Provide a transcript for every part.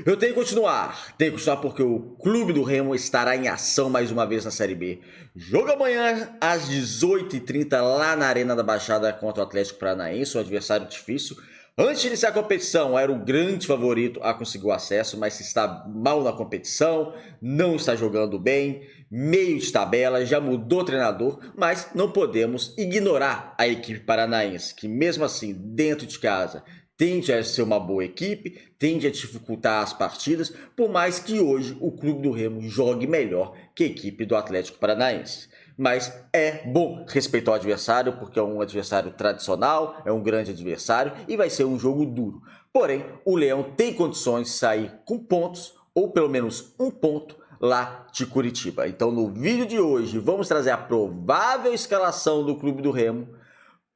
Eu tenho que continuar porque o Clube do Remo estará em ação mais uma vez na Série B. Jogo amanhã às 18h30 lá na Arena da Baixada contra o Atlético Paranaense, um adversário difícil. Antes de iniciar a competição, era o grande favorito a conseguir o acesso, mas está mal na competição, não está jogando bem, meio de tabela, já mudou o treinador, mas não podemos ignorar a equipe paranaense, que mesmo assim, dentro de casa, tende a ser uma boa equipe, tende a dificultar as partidas, por mais que hoje o Clube do Remo jogue melhor que a equipe do Atlético Paranaense. Mas é bom respeitar o adversário, porque é um adversário tradicional, é um grande adversário e vai ser um jogo duro. Porém, o Leão tem condições de sair com pontos, ou pelo menos um ponto, lá de Curitiba. Então, no vídeo de hoje, vamos trazer a provável escalação do Clube do Remo,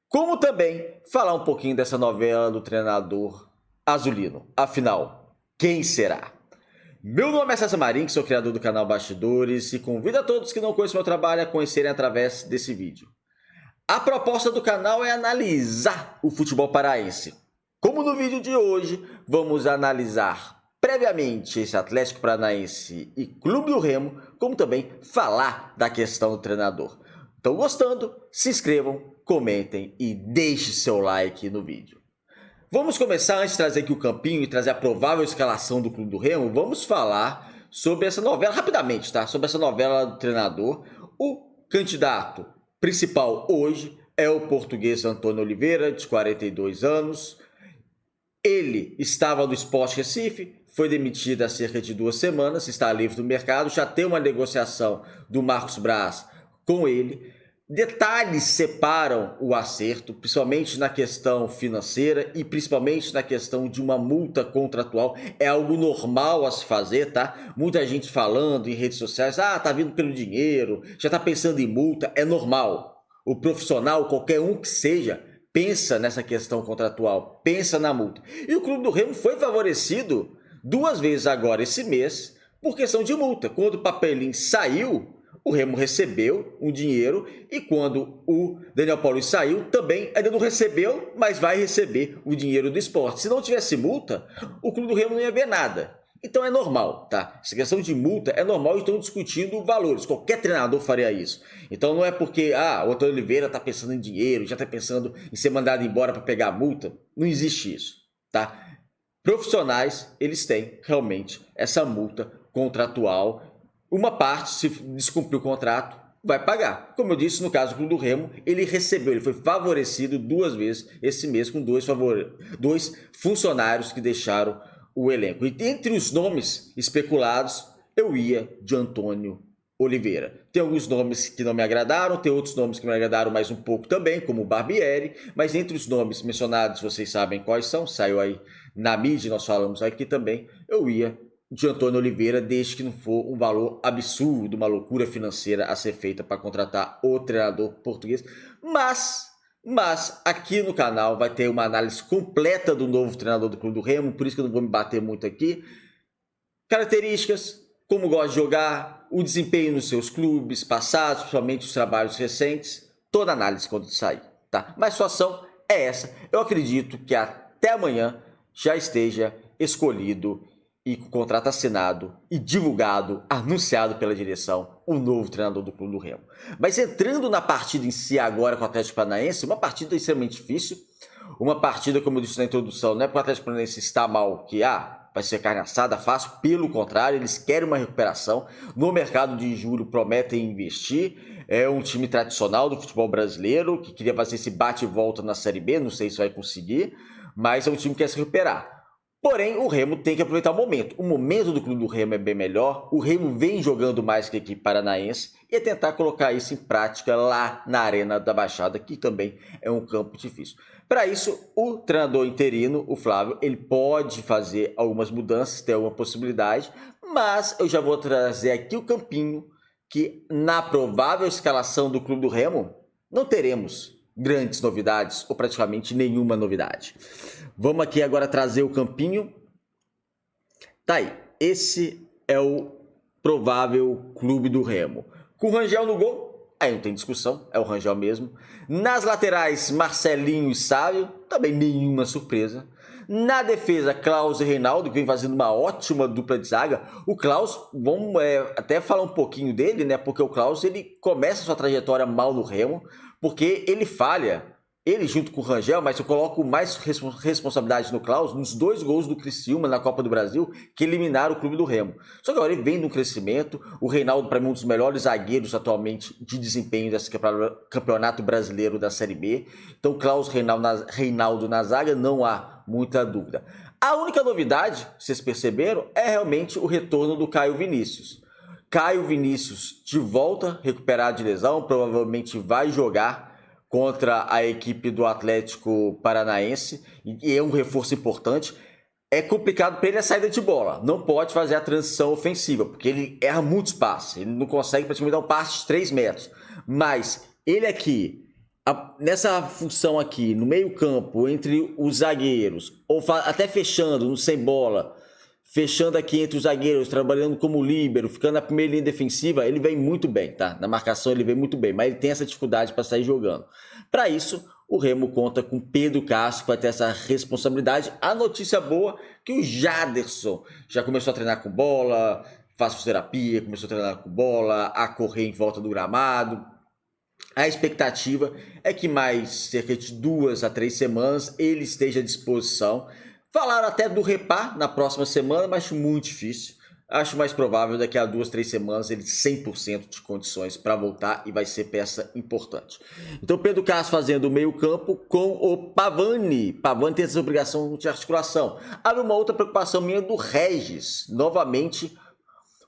como também falar um pouquinho dessa novela do treinador azulino. Afinal, quem será? Meu nome é César Marim, sou criador do canal Bastidores e convido a todos que não conhecem meu trabalho a conhecerem através desse vídeo. A proposta do canal é analisar o futebol paraense. Como no vídeo de hoje, vamos analisar previamente esse Atlético Paranaense e Clube do Remo, como também falar da questão do treinador. Então, gostando, se inscrevam, comentem e deixe seu like no vídeo. Vamos começar, antes de trazer aqui o campinho e trazer a provável escalação do Clube do Remo, vamos falar sobre essa novela, rapidamente, tá? Sobre essa novela do treinador. O candidato principal hoje é o português Antônio Oliveira, de 42 anos. Ele estava no Sport Recife, foi demitido há cerca de 2 semanas, está livre do mercado, já tem uma negociação do Marcos Braz com ele. Detalhes separam o acerto, principalmente na questão financeira e principalmente na questão de uma multa contratual. É algo normal a se fazer, tá? Muita gente falando em redes sociais, tá vindo pelo dinheiro, já tá pensando em multa, é normal. O profissional, qualquer um que seja, pensa nessa questão contratual, pensa na multa. E o Clube do Remo foi favorecido 2 vezes agora esse mês por questão de multa. Quando o papelinho saiu, o Remo recebeu um dinheiro e quando o Daniel Paulista saiu, também ainda não recebeu, mas vai receber o dinheiro do esporte. Se não tivesse multa, o Clube do Remo não ia ver nada. Então é normal, tá? Essa questão de multa é normal e estão discutindo valores. Qualquer treinador faria isso. Então não é porque o Antônio Oliveira está pensando em dinheiro, já está pensando em ser mandado embora para pegar a multa. Não existe isso, tá? Profissionais, eles têm realmente essa multa contratual. Uma parte, se descumprir o contrato, vai pagar. Como eu disse, no caso do Clube do Remo, ele recebeu, ele foi favorecido 2 vezes esse mês com dois funcionários que deixaram o elenco. E entre os nomes especulados, eu ia de Antônio Oliveira. Tem alguns nomes que não me agradaram, tem outros nomes que me agradaram mais um pouco também, como o Barbieri, mas entre os nomes mencionados, vocês sabem quais são, saiu aí na mídia, nós falamos aqui também, eu ia de Antônio Oliveira, desde que não for um valor absurdo, uma loucura financeira a ser feita para contratar o treinador português. Mas aqui no canal vai ter uma análise completa do novo treinador do Clube do Remo, por isso que eu não vou me bater muito aqui. Características, como gosta de jogar, o desempenho nos seus clubes passados, principalmente os trabalhos recentes, toda análise quando sair, tá? Mas a situação é essa. Eu acredito que até amanhã já esteja escolhido e com o contrato assinado e divulgado, anunciado pela direção, o novo treinador do Clube do Remo. Mas entrando na partida em si agora com o Atlético Paranaense, uma partida extremamente difícil, uma partida, como eu disse na introdução, não é porque o Atlético Paranaense está mal que vai ser carne assada fácil, pelo contrário, eles querem uma recuperação. No mercado de julho prometem investir, é um time tradicional do futebol brasileiro, que queria fazer esse bate e volta na Série B, não sei se vai conseguir, mas é um time que quer se recuperar. Porém, o Remo tem que aproveitar o momento. O momento do Clube do Remo é bem melhor. O Remo vem jogando mais que a equipe paranaense e é tentar colocar isso em prática lá na Arena da Baixada, que também é um campo difícil. Para isso, o treinador interino, o Flávio, ele pode fazer algumas mudanças, tem alguma possibilidade, mas eu já vou trazer aqui o campinho que na provável escalação do Clube do Remo não teremos grandes novidades ou praticamente nenhuma novidade. Vamos aqui agora trazer o campinho. Tá aí, esse é o provável Clube do Remo. Com o Rangel no gol, aí não tem discussão, é o Rangel mesmo. Nas laterais, Marcelinho e Sávio, também nenhuma surpresa. Na defesa, Klaus e Reinaldo, que vem fazendo uma ótima dupla de zaga. O Klaus, vamos até falar um pouquinho dele, né? Porque o Klaus, ele começa sua trajetória mal no Remo, porque ele falha. Ele junto com o Rangel, mas eu coloco mais responsabilidade no Klaus nos 2 gols do Criciúma na Copa do Brasil, que eliminaram o clube do Remo. Só que agora ele vem num crescimento. O Reinaldo, para mim, um dos melhores zagueiros atualmente de desempenho desse campeonato brasileiro da Série B. Então, Klaus, Reinaldo na zaga, não há muita dúvida. A única novidade, vocês perceberam, é realmente o retorno do Caio Vinícius. Caio Vinícius de volta, recuperado de lesão, provavelmente vai jogar contra a equipe do Atlético Paranaense, e é um reforço importante. É complicado para ele a saída de bola, não pode fazer a transição ofensiva, porque ele erra muitos passes, ele não consegue praticamente dar um passe de 3 metros, mas ele aqui, nessa função aqui, no meio campo, entre os zagueiros, ou até fechando, no sem bola, fechando aqui entre os zagueiros, trabalhando como líbero, ficando na primeira linha defensiva, ele vem muito bem, tá? Na marcação ele vem muito bem, mas ele tem essa dificuldade para sair jogando. Para isso, o Remo conta com Pedro Castro, que vai ter essa responsabilidade. A notícia boa é que o Jaderson já começou a treinar com bola, faz fisioterapia, começou a treinar com bola, a correr em volta do gramado. A expectativa é que mais cerca de 2 a 3 semanas ele esteja à disposição. Falaram até do Repá na próxima semana, mas acho muito difícil. Acho mais provável daqui a 2, 3 semanas ele 100% de condições para voltar e vai ser peça importante. Então Pedro Castro fazendo o meio campo com o Pavani. Pavani tem essa obrigação de articulação. Há uma outra preocupação minha do Regis. Novamente,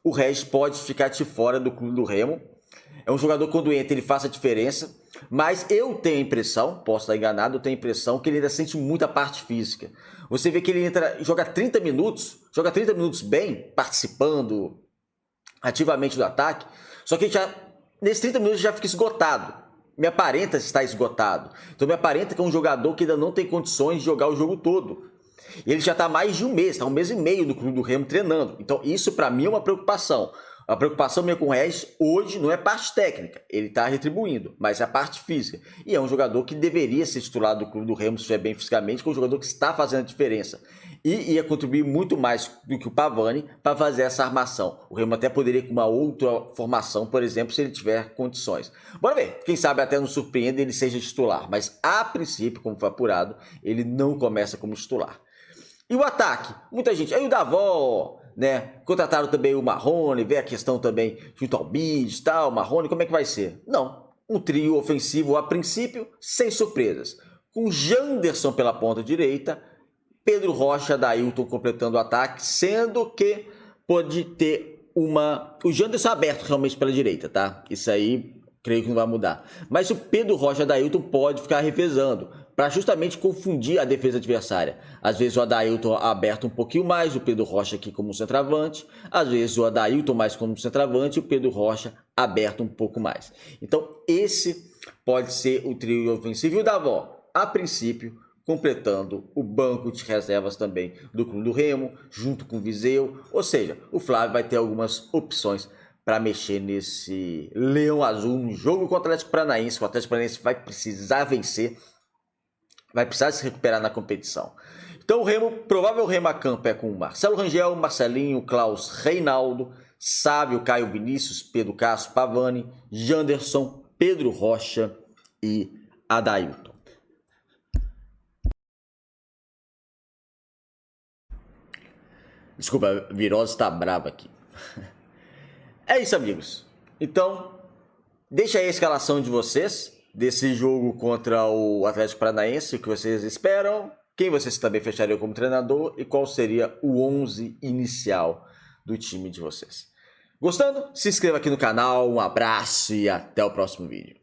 o Regis pode ficar de fora do clube do Remo. É um jogador quando entra ele faz a diferença, mas eu tenho a impressão, posso estar enganado, eu tenho a impressão que ele ainda sente muita parte física. Você vê que ele entra, joga 30 minutos bem, participando ativamente do ataque, só que já, nesses 30 minutos já fica esgotado. Me aparenta estar esgotado. Então me aparenta que é um jogador que ainda não tem condições de jogar o jogo todo. E ele já está há mais de um mês, está 1 mês e meio no clube do Remo treinando. Então isso para mim é uma preocupação. A preocupação minha com o Regis hoje não é parte técnica, ele está retribuindo, mas é a parte física. E é um jogador que deveria ser titular do clube do Remo, se estiver bem fisicamente, que é um jogador que está fazendo a diferença. E ia contribuir muito mais do que o Pavani para fazer essa armação. O Remo até poderia ir com uma outra formação, por exemplo, se ele tiver condições. Bora ver, quem sabe até nos surpreende ele seja titular, mas a princípio, como foi apurado, ele não começa como titular. E o ataque? Muita gente, aí o Davó, né? Contrataram também o Marrone, vê a questão também junto ao Bid, tal, Marrone, como é que vai ser? Não, um trio ofensivo a princípio, sem surpresas. Com Janderson pela ponta direita, Pedro Rocha, Dailton completando o ataque, sendo que pode ter o Janderson aberto realmente pela direita, tá? Isso aí creio que não vai mudar. Mas o Pedro Rocha, Dailton pode ficar revezando, para justamente confundir a defesa adversária. Às vezes o Adailton aberto um pouquinho mais, o Pedro Rocha aqui como centroavante. Às vezes o Adailton mais como centroavante e o Pedro Rocha aberto um pouco mais. Então esse pode ser o trio ofensivo. E o Davó, a princípio, completando o banco de reservas também do clube do Remo, junto com o Viseu. Ou seja, o Flávio vai ter algumas opções para mexer nesse leão azul no jogo contra o Atlético Paranaense. O Atlético Paranaense vai precisar vencer, vai precisar se recuperar na competição. Então o provável Remo a campo é com Marcelo Rangel, Marcelinho, Klaus, Reinaldo, Sávio, Caio Vinícius, Pedro Castro, Pavani, Janderson, Pedro Rocha e Adailton. Desculpa, a virose está brava aqui. É isso, amigos. Então, deixa aí a escalação de vocês desse jogo contra o Atlético Paranaense, o que vocês esperam, quem vocês também fechariam como treinador e qual seria o 11 inicial do time de vocês. Gostando? Se inscreva aqui no canal, um abraço e até o próximo vídeo.